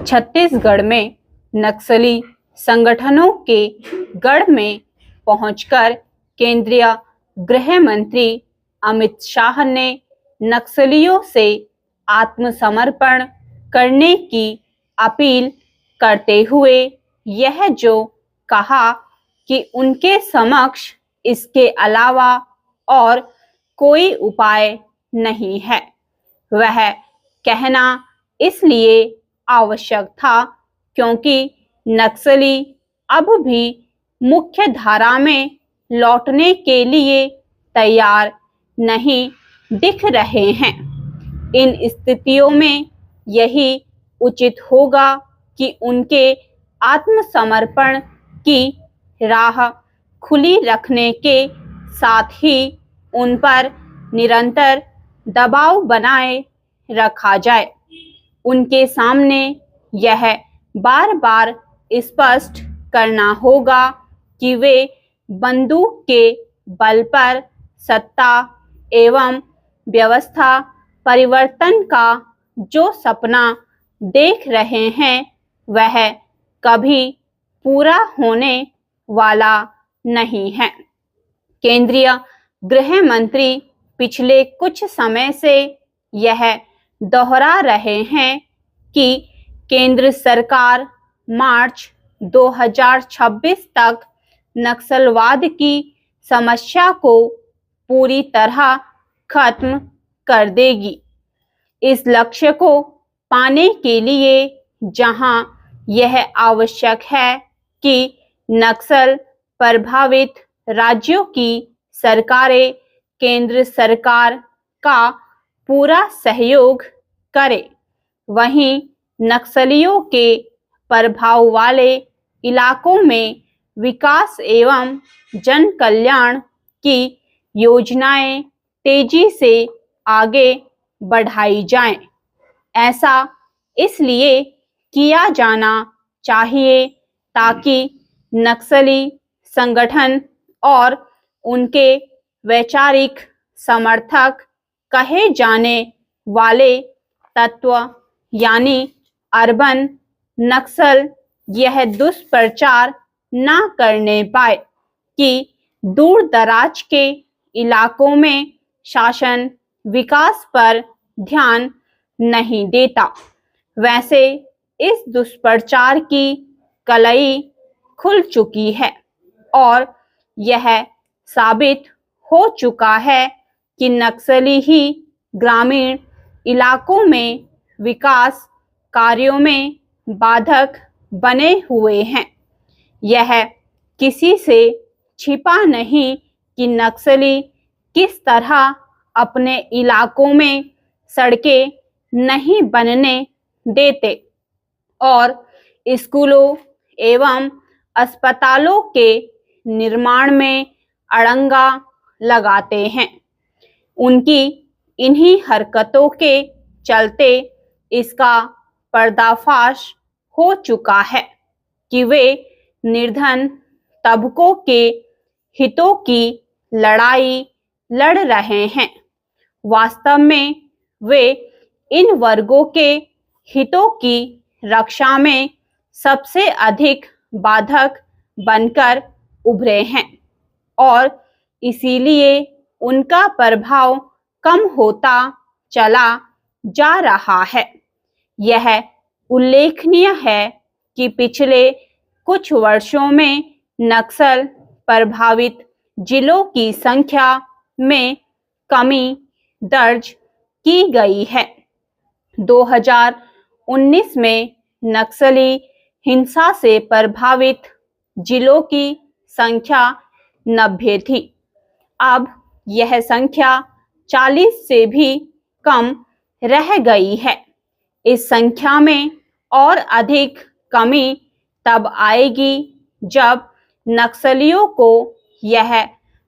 छत्तीसगढ़ में नक्सली संगठनों के गढ़ में पहुंचकर केंद्रीय गृह मंत्री अमित शाह ने नक्सलियों से आत्मसमर्पण करने की अपील करते हुए यह जो कहा कि उनके समक्ष इसके अलावा और कोई उपाय नहीं है। वह कहना इसलिए आवश्यक था क्योंकि नक्सली अब भी मुख्य धारा में लौटने के लिए तैयार नहीं दिख रहे हैं। इन स्थितियों में यही उचित होगा कि उनके आत्मसमर्पण की राह खुली रखने के साथ ही उन पर निरंतर दबाव बनाए रखा जाए। उनके सामने यह बार बार स्पष्ट करना होगा कि वे बंदूक के बल पर सत्ता एवं व्यवस्था परिवर्तन का जो सपना देख रहे हैं वह कभी पूरा होने वाला नहीं है। केंद्रीय गृह मंत्री पिछले कुछ समय से यह दोहरा रहे हैं कि केंद्र सरकार मार्च 2026 तक नक्सलवाद की समस्या को पूरी तरह खत्म कर देगी। इस लक्ष्य को पाने के लिए जहां यह आवश्यक है कि नक्सल प्रभावित राज्यों की सरकारें केंद्र सरकार का पूरा सहयोग करें, वहीं नक्सलियों के प्रभाव वाले इलाकों में विकास एवं जन कल्याण की योजनाएं तेजी से आगे बढ़ाई जाएं। ऐसा इसलिए किया जाना चाहिए ताकि नक्सली संगठन और उनके वैचारिक समर्थक कहे जाने वाले तत्व यानी अर्बन नक्सल यह दुष्प्रचार न करने पाए कि दूर दराज के इलाकों में शासन विकास पर ध्यान नहीं देता। वैसे इस दुष्प्रचार की कलई खुल चुकी है और यह साबित हो चुका है कि नक्सली ही ग्रामीण इलाकों में विकास कार्यों में बाधक बने हुए हैं। यह किसी से छिपा नहीं कि नक्सली किस तरह अपने इलाकों में सड़कें नहीं बनने देते और स्कूलों एवं अस्पतालों के निर्माण में अड़ंगा लगाते हैं। उनकी इन्हीं हरकतों के चलते इसका पर्दाफाश हो चुका है कि वे निर्धन तबकों के हितों की लड़ाई लड़ रहे हैं। वास्तव में वे इन वर्गों के हितों की रक्षा में सबसे अधिक बाधक बनकर उभरे हैं और इसीलिए उनका प्रभाव कम होता चला जा रहा है। यह उल्लेखनीय है कि पिछले कुछ वर्षों में नक्सल प्रभावित जिलों की संख्या में कमी दर्ज की गई है। 2019 में नक्सली हिंसा से प्रभावित जिलों की संख्या 90 थी। अब यह संख्या 40 से भी कम रह गई है। इस संख्या में और अधिक कमी तब आएगी जब नक्सलियों को यह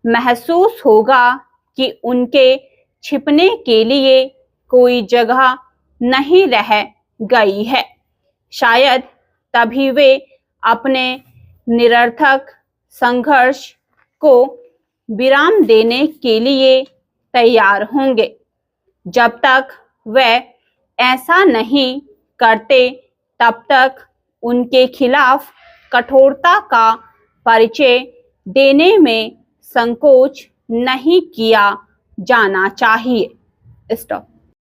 महसूस होगा कि उनके छिपने के लिए कोई जगह नहीं रह गई है। शायद तभी वे अपने निरर्थक संघर्ष को विराम देने के लिए तैयार होंगे। जब तक वे ऐसा नहीं करते तब तक उनके खिलाफ कठोरता का परिचय देने में संकोच नहीं किया जाना चाहिए। स्टॉप।